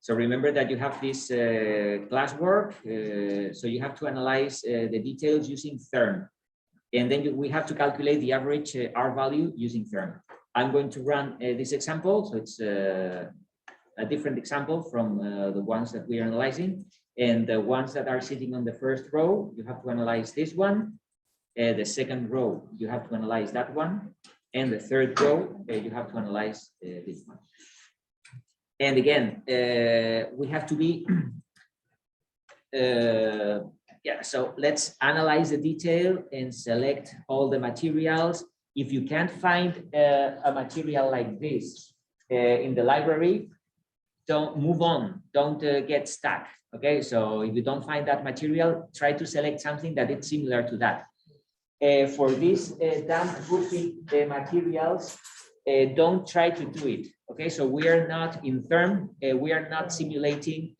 So remember that you have this classwork, so you have to analyze the details using Therm. And then we have to calculate the average R value using Therm. I'm going to run this example, so it's a different example from the ones that we are analyzing. And the ones that are sitting on the first row, you have to analyze this one. The second row, you have to analyze that one. And the third row, you have to analyze this one. And again, we have to be, yeah, so let's analyze the detail and select all the materials. If you can't find a material like this in the library, don't move on, don't get stuck. Okay, so if you don't find that material, try to select something that is similar to that. For these damp roofing materials, don't try to do it. Okay, so we are not in Therm, we are not simulating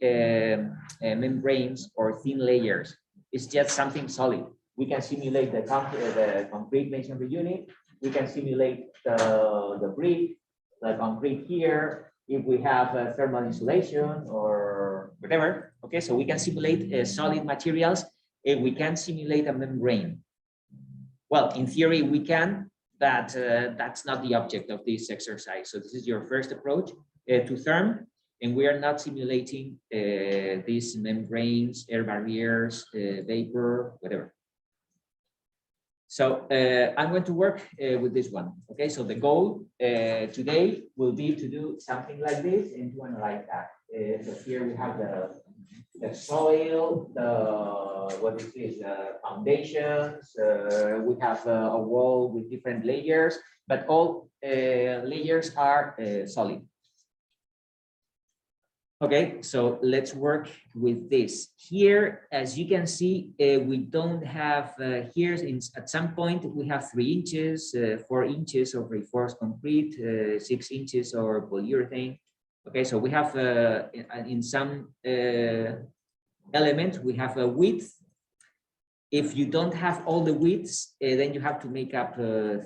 membranes or thin layers. It's just something solid. We can simulate the concrete masonry unit. We can simulate the brick, the concrete here. If we have thermal insulation or whatever, okay, so we can simulate solid materials and we can simulate a membrane. Well, in theory we can, but that's not the object of this exercise. So this is your first approach to Therm, and we are not simulating these membranes, air barriers, vapor, whatever. So I'm going to work with this one. Okay, so the goal today will be to do something like this and to analyze that. So here we have the soil, what is this, foundations. We have a wall with different layers, but all layers are solid. Okay, so let's work with this. Here, as you can see, we don't have, here at some point, we have 3 inches, 4 inches of reinforced concrete, 6 inches or polyurethane. Okay, so we have, in some element, we have a width. If you don't have all the widths, then you have to make up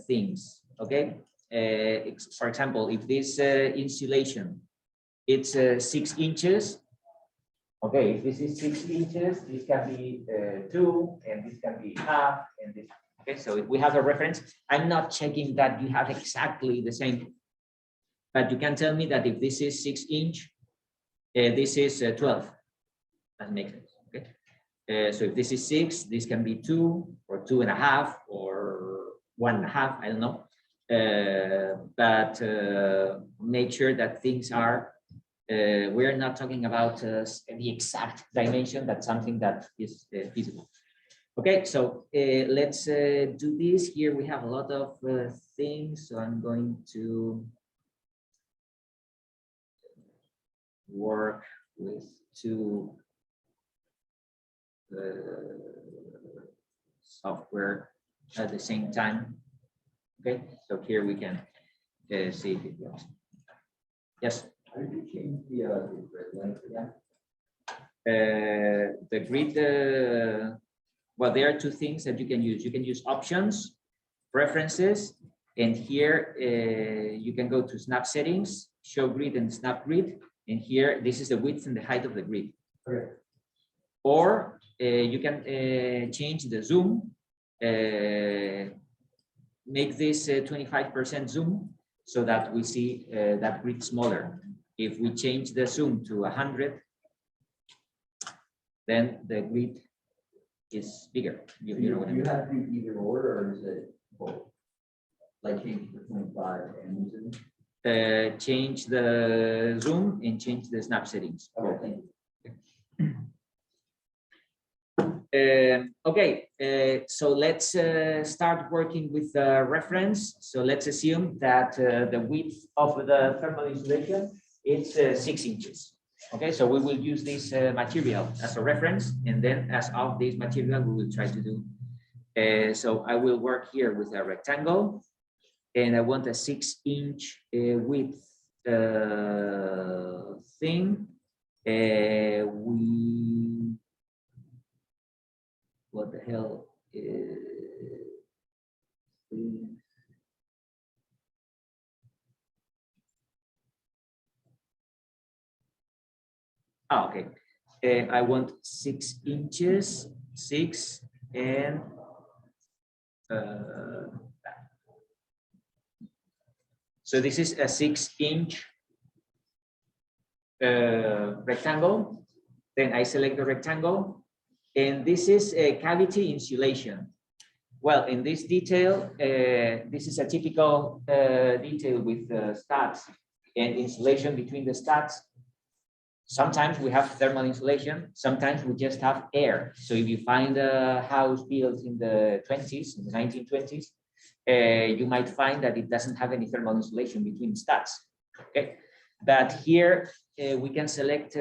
things, okay? For example, if this insulation, it's 6 inches. Okay, if this is 6 inches, this can be 2, and this can be half, and this. Okay, so if we have a reference, I'm not checking that you have exactly the same, but you can tell me that if this is 6 inch, this is 12. That makes sense. Okay, so if this is 6, this can be 2 or 2.5 or 1.5. I don't know, but make sure that things are. We're not talking about the exact dimension. That's something that is feasible. Okay, so let's do this. Here we have a lot of things, so I'm going to work with 2 software at the same time. Okay, so here we can see if it works. Yes. How did you change the grid length again? The grid, well, there are 2 things that you can use. You can use options, preferences, and here you can go to snap settings, show grid and snap grid. And here, this is the width and the height of the grid. Okay. Or you can change the zoom, make this 25% zoom so that we see that grid smaller. If we change the zoom to 100, then the grid is bigger. You know what I mean? You have to do either or is it both? Like change the 25 and zoom? Change the zoom and change the snap settings. Okay, thank you. Okay, so let's start working with the reference. So let's assume that the width of the thermal insulation is 6 inches. Okay, so we will use this material as a reference, and then as of this material, we will try to do. So I will work here with a rectangle, and I want a 6-inch width thing. What the hell is Okay. I want 6 inches, 6 and so this is a 6-inch rectangle. Then I select the rectangle, and this is a cavity insulation. Well, in this detail, this is a typical detail with studs and insulation between the studs. Sometimes we have thermal insulation, sometimes we just have air. So if you find a house built in the 20s, in the 1920s, you might find that it doesn't have any thermal insulation between studs. Okay, but here we can select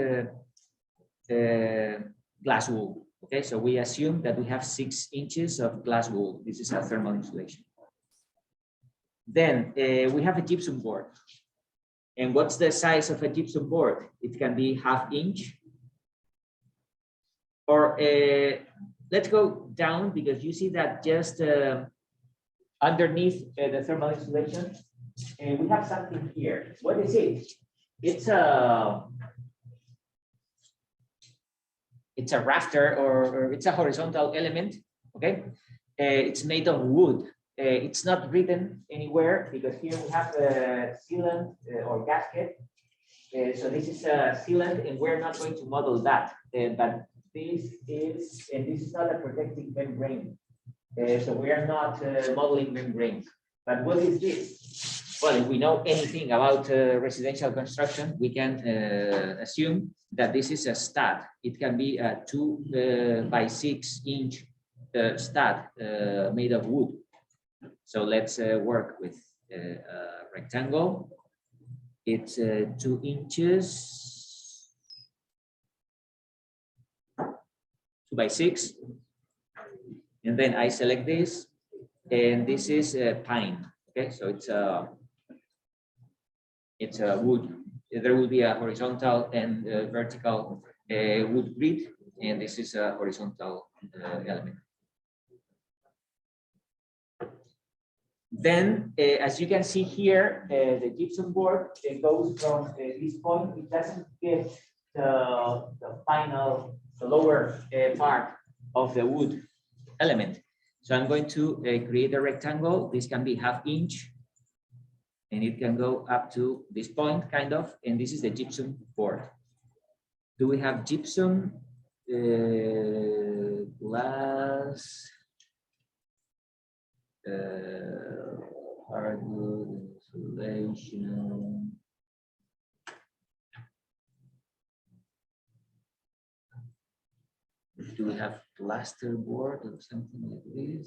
glass wool. Okay, so we assume that we have 6 inches of glass wool. This is our thermal insulation. Then we have a gypsum board. And what's the size of a gypsum board? It can be 1/2 inch. Or let's go down, because you see that just underneath the thermal insulation, and we have something here. What is it? It's a rafter, or it's a horizontal element. Okay, it's made of wood. It's not written anywhere because here we have a sealant or gasket. So this is a sealant, and we're not going to model that. But this is not a protective membrane. So we are not modeling membranes. But what is this? Well, if we know anything about residential construction, we can assume that this is a stud. It can be a 2 by 6 inch stud made of wood. So let's work with a rectangle. It's 2 inches, 2 by 6. And then I select this, and this is pine. Okay, so it's a wood. There will be a horizontal and vertical wood grid, and this is a horizontal element. Then, as you can see here, the gypsum board goes from this point. It doesn't get the final, the lower part of the wood element. So I'm going to create a rectangle. This can be 1/2 inch, and it can go up to this point, kind of. And this is the gypsum board. Do we have gypsum, glass? Hardwood insulation. Do we have plaster board or something like this?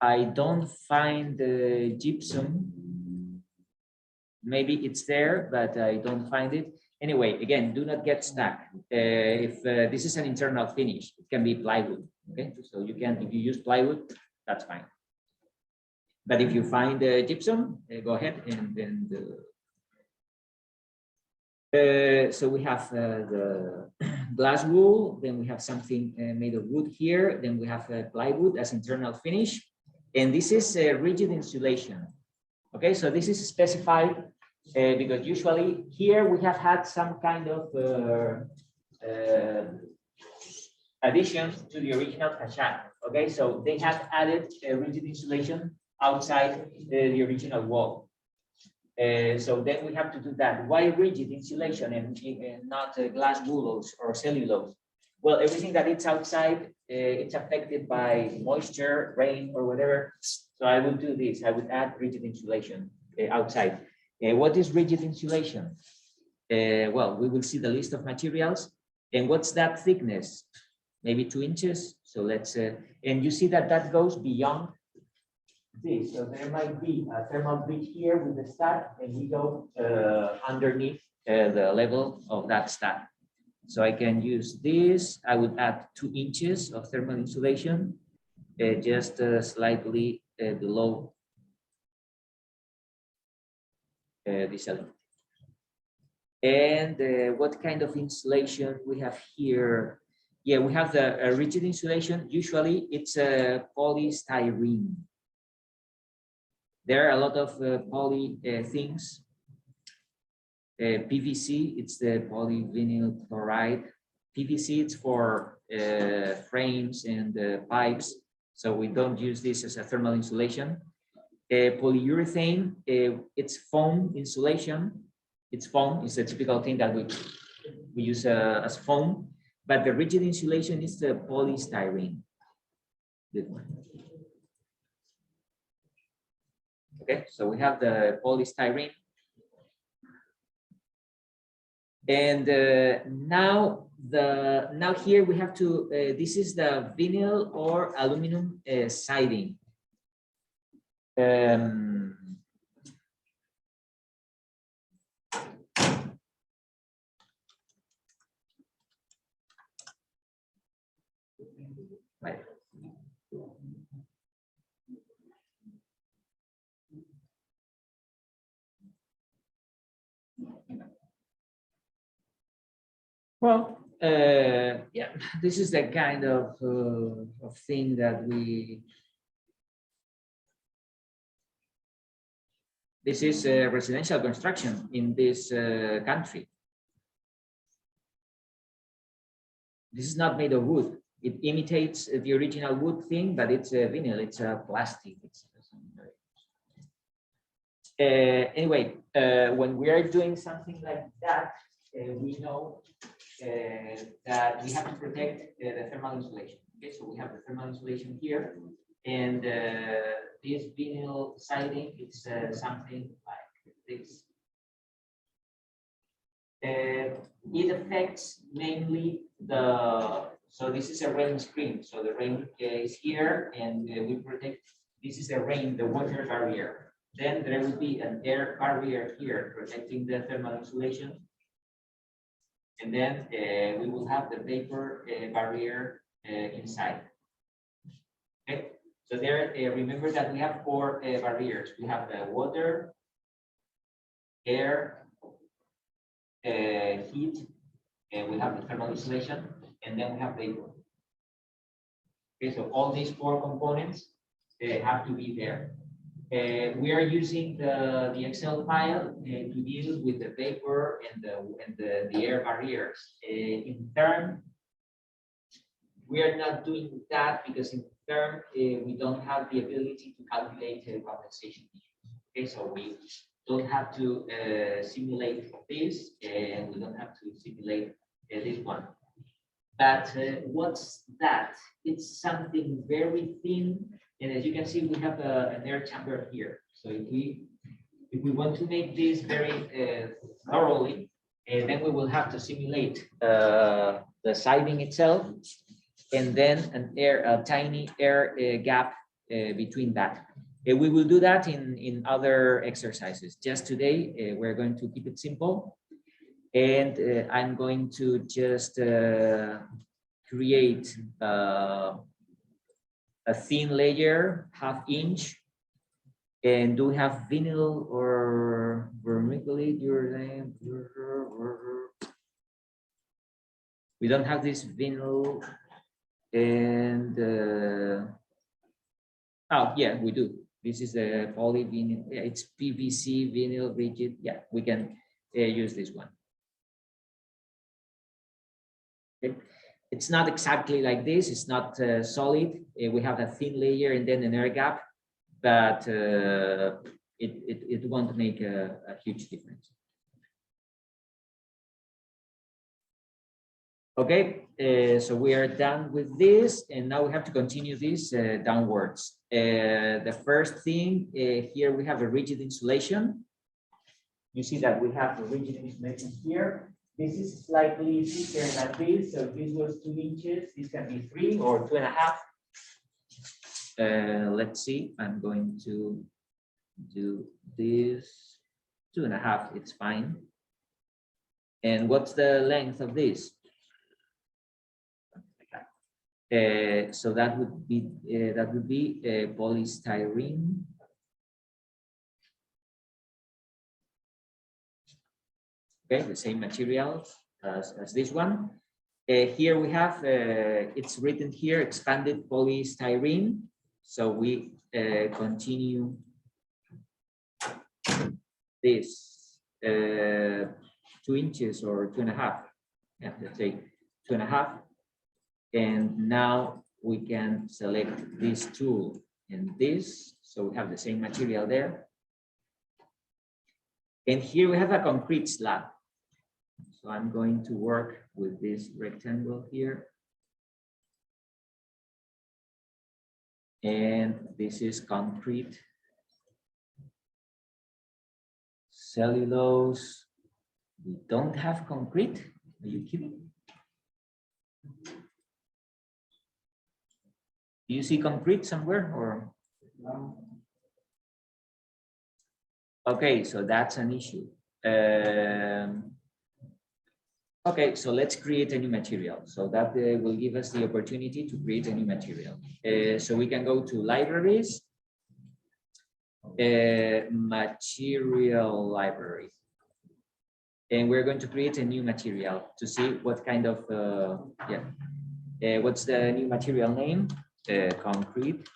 I don't find the gypsum. Maybe it's there, but I don't find it. Anyway, again, do not get stuck. If this is an internal finish, it can be plywood. Okay, so you can, if you use plywood, that's fine. But if you find gypsum, go ahead and then so we have the glass wool, then we have something made of wood here, then we have plywood as internal finish, and this is rigid insulation. Okay, so this is specified because usually here we have had some kind of additions to the original facade. Okay, so they have added rigid insulation outside the original wall. So then we have to do that. Why rigid insulation and not glass wool or cellulose? Well, everything that it's outside, it's affected by moisture, rain, or whatever. So I would do this. I would add rigid insulation outside. What is rigid insulation? Well, we will see the list of materials. And what's that thickness? Maybe 2 inches. So let's, and you see that that goes beyond this. So there might be a thermal bridge here with the stud, and we go underneath the level of that stud. So I can use this. I would add 2 inches of thermal insulation, just slightly below this element. And what kind of insulation we have here? Yeah, we have the rigid insulation. Usually it's a polystyrene. There are a lot of poly things. PVC, it's the polyvinyl chloride. PVC, it's for frames and pipes, so we don't use this as a thermal insulation. Polyurethane, it's foam insulation. It's foam, it's a typical thing that we use as foam, but the rigid insulation is the polystyrene. Good one. Okay, so we have the polystyrene. And now here we have to, this is the vinyl or aluminum siding. Right. Well, yeah, this is the kind of thing that this is residential construction in this country. This is not made of wood. It imitates the original wood thing, but it's a vinyl, it's a plastic. Anyway, when we are doing something like that, we know that we have to protect the thermal insulation. Okay, so we have the thermal insulation here, and this vinyl siding, it's something like this. It affects mainly so this is a rain screen. So the rain is here, and we protect, this is the rain, the water barrier. Then there will be an air barrier here protecting the thermal insulation. And then we will have the vapor barrier inside. Okay, so there, remember that we have 4 barriers. We have the water, air, heat, and we have the thermal insulation, and then we have vapor. Okay, so all these 4 components have to be there. We are using the Excel file to deal with the vapor and the air barriers. In Therm, we are not doing that because in Therm we don't have the ability to calculate compensation issues. Okay, so we don't have to simulate this, and we don't have to simulate this one. But what's that? It's something very thin, and as you can see, we have an air chamber here. So if we want to make this very thoroughly, then we will have to simulate the siding itself, and then a tiny air gap between that. We will do that in other exercises. Just today, we're going to keep it simple. And I'm going to just create a thin layer, 1/2 inch. And do we have vinyl or vermiculite? We don't have this vinyl. And oh yeah, we do. This is a polyvinyl. Yeah, it's PVC vinyl rigid. Yeah, we can use this one. Okay. It's not exactly like this. It's not solid. We have a thin layer and then an air gap, but it won't make a huge difference. Okay, so we are done with this, and now we have to continue this downwards. The first thing here we have a rigid insulation. You see that we have the rigid insulation here. This is slightly thicker than this, so if this was 2 inches, this can be 3 or 2.5. Let's see, I'm going to do this 2.5, it's fine. And what's the length of this? So that would be polystyrene. Okay, the same material as this one. Here we have, it's written here, expanded polystyrene. So we continue this 2 inches or 2.5, yeah, let's say 2.5. And now we can select this tool and this, so we have the same material there. And here we have a concrete slab. So I'm going to work with this rectangle here. And this is concrete. Cellulose. We don't have concrete. Are you kidding? Do you see concrete somewhere or? No. Okay, so that's an issue. Okay, so let's create a new material. So that will give us the opportunity to create a new material. So we can go to libraries, material library. And we're going to create a new material to see what kind of, what's the new material name? Concrete.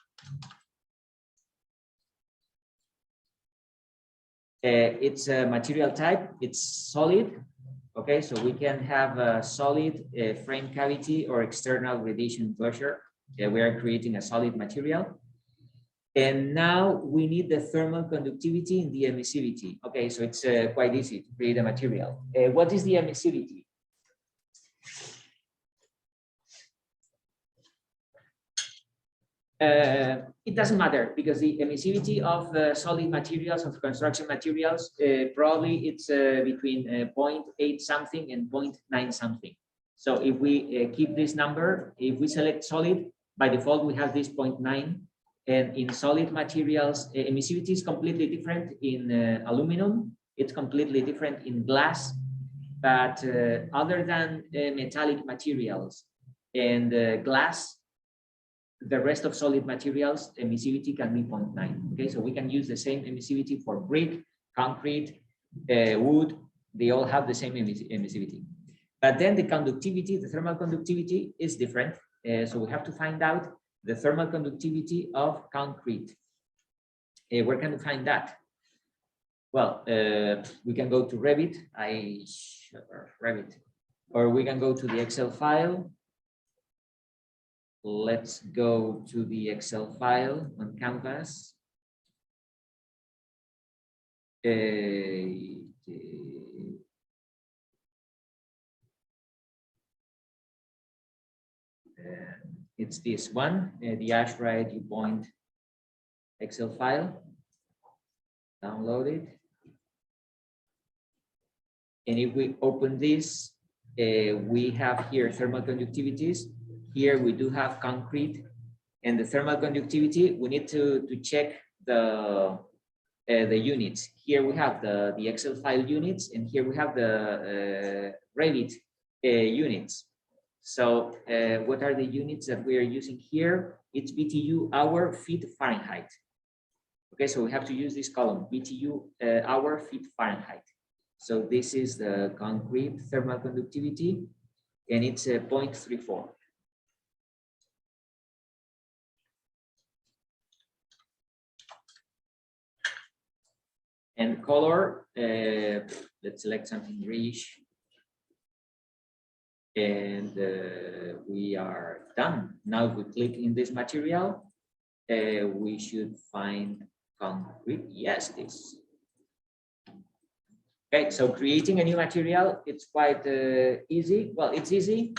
It's a material type, it's solid. Okay, so we can have a solid frame cavity or external radiation enclosure. We are creating a solid material. And now we need the thermal conductivity and the emissivity. Okay, so it's quite easy to create a material. What is the emissivity? It doesn't matter because the emissivity of solid materials, of construction materials, probably it's between 0.8 something and 0.9 something. So if we keep this number, if we select solid, by default we have this 0.9. And in solid materials, emissivity is completely different in aluminum. It's completely different in glass. But other than metallic materials and glass, the rest of solid materials, emissivity can be 0.9. Okay, so we can use the same emissivity for brick, concrete, wood. They all have the same emissivity. But then the conductivity, the thermal conductivity is different. So we have to find out the thermal conductivity of concrete. Where can we find that? Well, we can go to Revit, or we can go to the Excel file. Let's go to the Excel file on Canvas. It's this one, the ARCH360 Excel file. Download it. And if we open this, we have here thermal conductivities. Here we do have concrete, and the thermal conductivity, we need to check the units. Here we have the Excel file units, and here we have the Revit units. So what are the units that we are using here? It's BTU hour feet Fahrenheit. Okay, so we have to use this column, BTU hour feet Fahrenheit. So this is the concrete thermal conductivity, and it's 0.34. And color, let's select something grayish. And we are done. Now if we click in this material, we should find concrete. Yes, this. Okay, so creating a new material, it's quite easy. Well, it's easy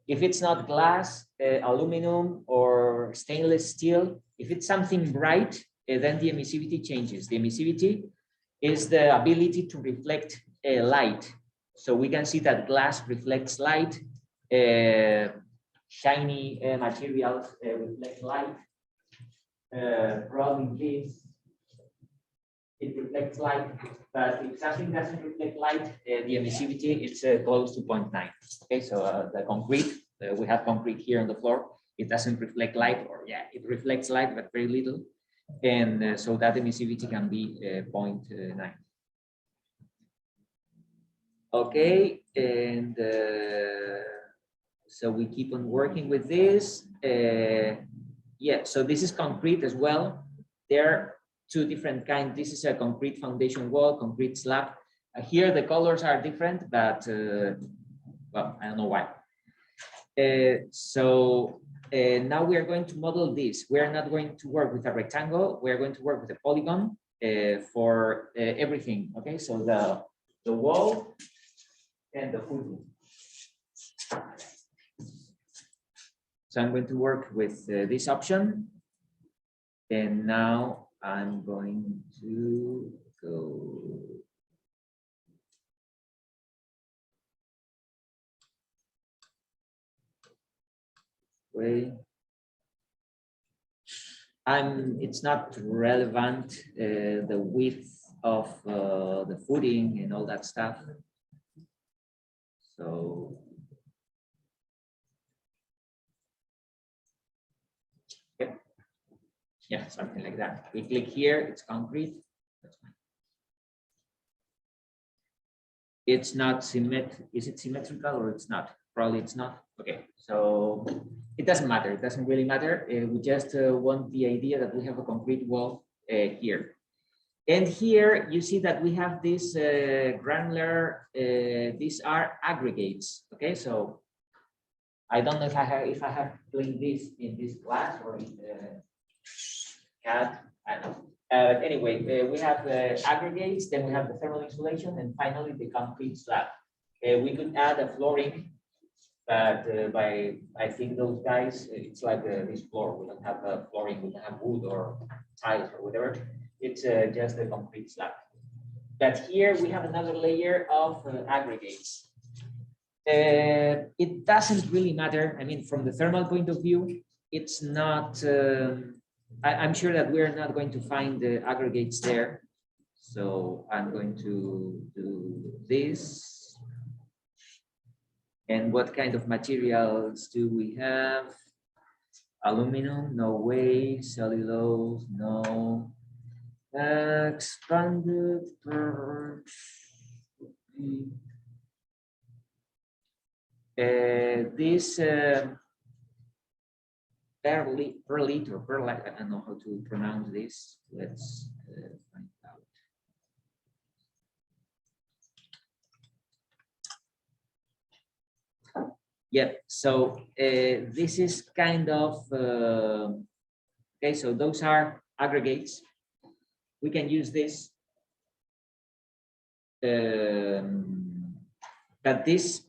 if it's not glass, aluminum, or stainless steel. If it's something bright, then the emissivity changes. The emissivity is the ability to reflect light. So we can see that glass reflects light, shiny materials reflect light. Probably this, it reflects light, but if something doesn't reflect light, the emissivity is close to 0.9. Okay, so the concrete, we have concrete here on the floor. It doesn't reflect light, or yeah, it reflects light, but very little. And so that emissivity can be 0.9. Okay, and so we keep on working with this. Yeah, so this is concrete as well. There two different kinds. This is a concrete foundation wall, concrete slab. Here the colors are different, but well, I don't know why. Now we are going to model this. We are not going to work with a rectangle. We are going to work with a polygon for everything. Okay, so the wall and the footing. So I'm going to work with this option. And now I'm going to go. It's not relevant, the width of the footing and all that stuff. So yeah, something like that. We click here, it's concrete. That's fine. It's not symmetric. Is it symmetrical or it's not? Probably it's not. Okay, so it doesn't matter. It doesn't really matter. We just want the idea that we have a concrete wall here. And here you see that we have this granular, these are aggregates. Okay, so I don't know if I have doing this in this class or in the CAD, I don't know. But anyway, we have aggregates, then we have the thermal insulation, and finally the concrete slab. We could add a flooring, but I think those guys, it's like this floor. We don't have a flooring, we don't have wood or tiles or whatever. It's just a concrete slab. But here we have another layer of aggregates. It doesn't really matter. I mean, from the thermal point of view, it's not. I'm sure that we're not going to find the aggregates there. So I'm going to do this. And what kind of materials do we have? Aluminum, no way. Cellulose, no. Expanded per this per liter, I don't know how to pronounce this. Let's find out. Yeah, so this is kind of, okay, so those are aggregates. We can use this, but this,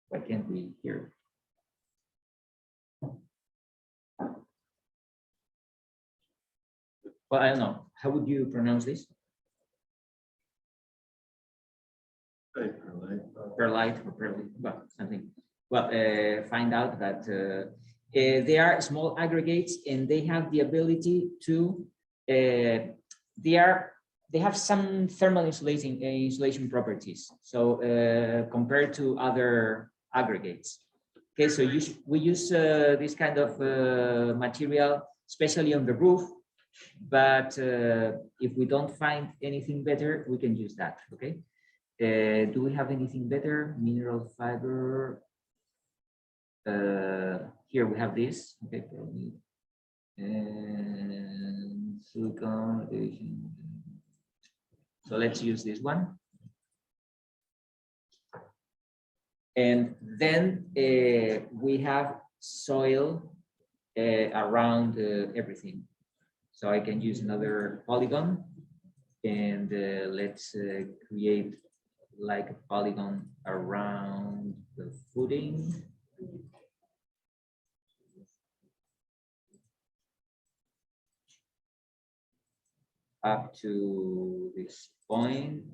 why can't we hear? Well, I don't know. How would you pronounce this? Perlite or perlite, well, something. Well, find out that they are small aggregates and they have the ability to, they have some thermal insulation properties. So compared to other aggregates. Okay, so we use this kind of material, especially on the roof. But if we don't find anything better, we can use that. Okay. Do we have anything better? Mineral fiber. Here we have this. Okay. And silicone. So let's use this one. And then we have soil around everything. So I can use another polygon and let's create like a polygon around the footing. Up to this point,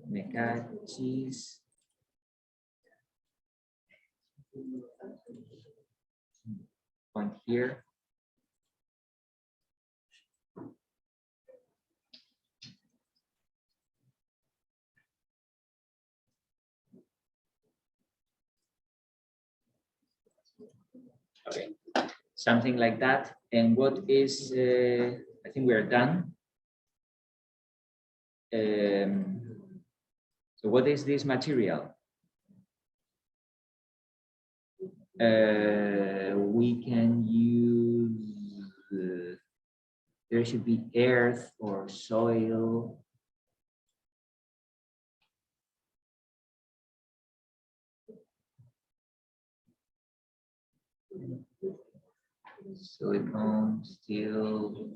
make a cheese. Point here. Okay, something like that. And what is, I think we are done. So what is this material? We can use, there should be earth or soil. Silicone, steel.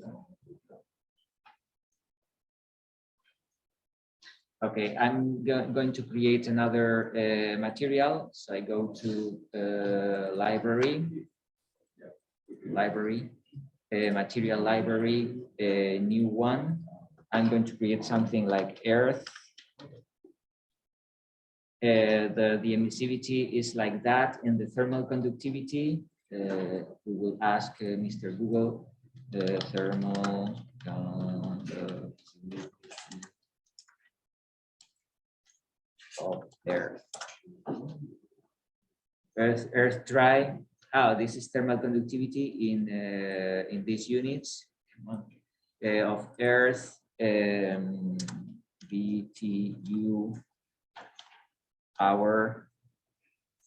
Okay, I'm going to create another material. So I go to library, material library, new one. I'm going to create something like earth. The emissivity is like that, and the thermal conductivity, we will ask Mr. Google, the thermal conductivity of earth. Earth dry. Oh, this is thermal conductivity in these units of earth, BTU hour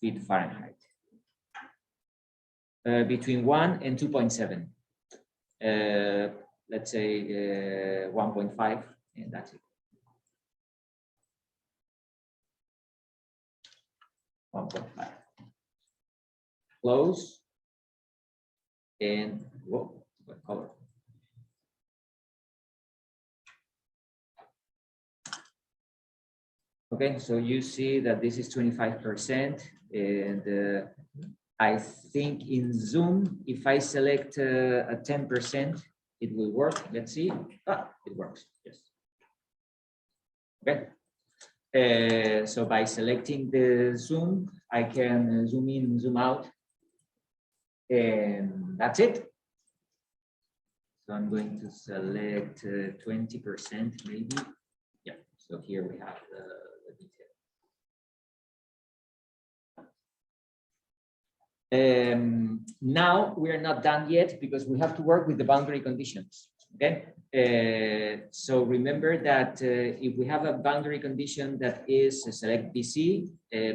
feet Fahrenheit. Between 1 and 2.7. Let's say 1.5, and that's it. 1.5. Close. And whoa, what color? Okay, so you see that this is 25%, and I think in Zoom, if I select a 10%, it will work. Let's see. Ah, it works. Yes. Okay. So by selecting the zoom, I can zoom in, zoom out, and that's it. So I'm going to select 20% maybe. Yeah, so here we have the detail. Now we are not done yet because we have to work with the boundary conditions. Okay, so remember that if we have a boundary condition that is select BC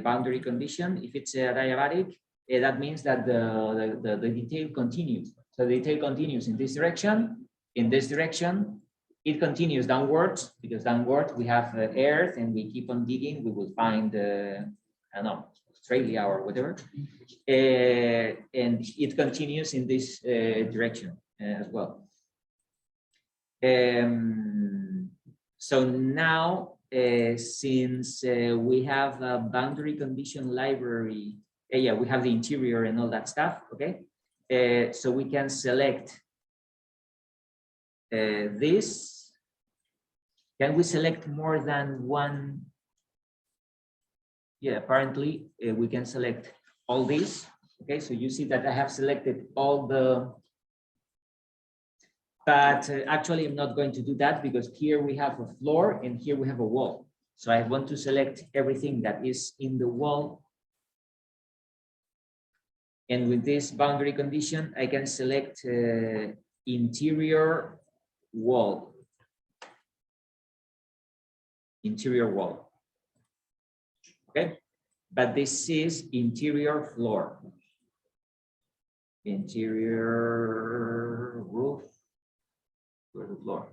boundary condition, if it's a diabatic, that means that the detail continues. So the detail continues in this direction. In this direction, it continues downwards, because downward we have earth, and we keep on digging. We will find I don't know, Australia or whatever, and it continues in this direction as well. So now, since we have a boundary condition library, yeah, we have the interior and all that stuff, okay? So we can select this. Can we select more than one? Yeah, apparently we can select all these, okay? So you see that I have selected all the, but actually I'm not going to do that, because here we have a floor and here we have a wall. So I want to select everything that is in the wall. And with this boundary condition, I can select interior wall. Interior wall. Okay, but this is interior floor. Interior roof. Where's the floor?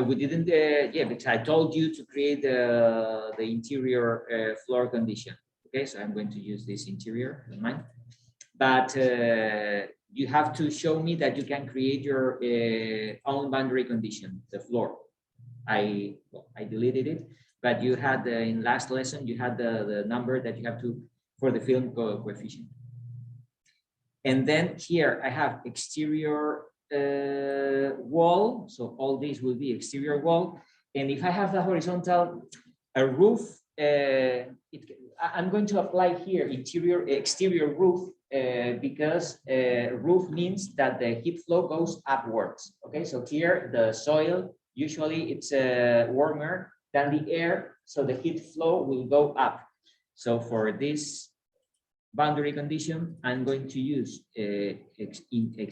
We didn't, yeah, because I told you to create the interior floor condition. Okay, so I'm going to use this interior in mind. But you have to show me that you can create your own boundary condition, the floor. I deleted it, but you had in last lesson, you had the number that you have to for the film coefficient. And then here I have exterior wall. So all these will be exterior wall. And if I have the horizontal, a roof, I'm going to apply here exterior roof because roof means that the heat flow goes upwards. Okay, so here the soil, usually it's warmer than the air, so the heat flow will go up. So for this boundary condition, I'm going to use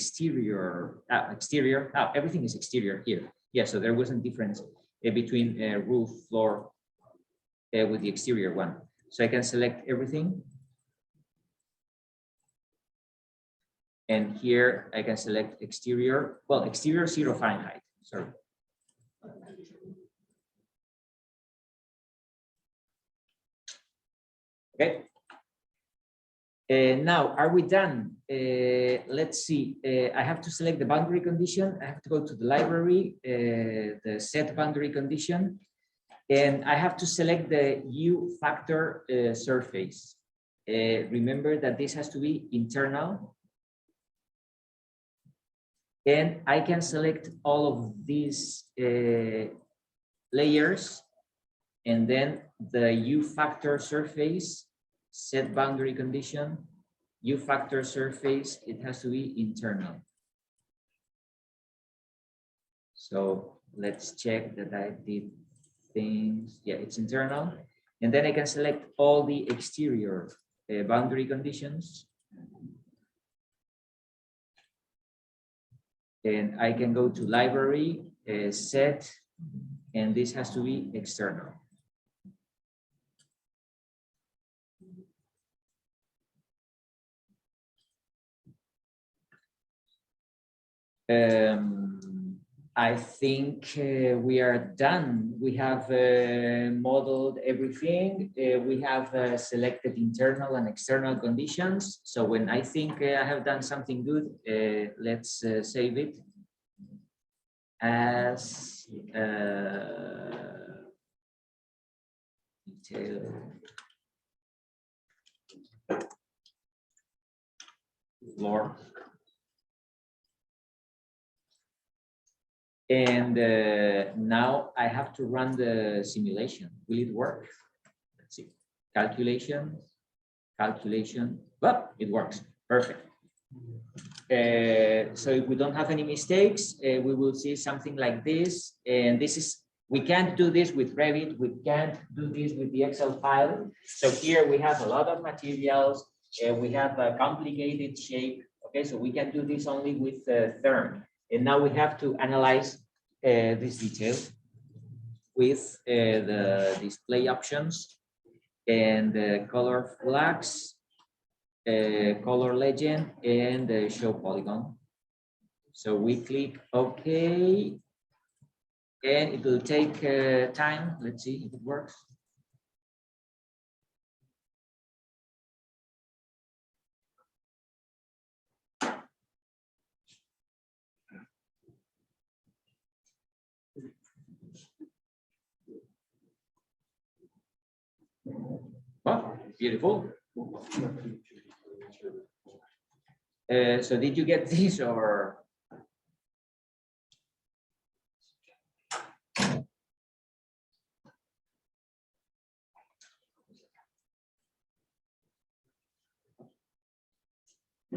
exterior, everything is exterior here. Yeah, so there wasn't difference between roof, floor with the exterior one. So I can select everything. And here I can select exterior, well, exterior 0 Fahrenheit, sorry. Okay. Now, are we done? Let's see. I have to select the boundary condition. I have to go to the library, the set boundary condition, and I have to select the U factor surface. Remember that this has to be internal. And I can select all of these layers, and then the U factor surface, set boundary condition, U factor surface, it has to be internal. So let's check that I did things. Yeah, it's internal. And then I can select all the exterior boundary conditions. And I can go to library, set, and this has to be external. I think we are done. We have modeled everything. We have selected internal and external conditions. So when I think I have done something good, let's save it as detail floor. And now I have to run the simulation. Will it work? Let's see. Calculation. Well, it works. Perfect. So if we don't have any mistakes, we will see something like this. And this is, we can't do this with Revit. We can't do this with the Excel file. So here we have a lot of materials. We have a complicated shape. Okay, so we can do this only with Therm. And now we have to analyze this detail with the display options and the color flags, color legend, and show polygon. So we click OK, and it will take time. Let's see if it works. Oh, beautiful. So did you get this or?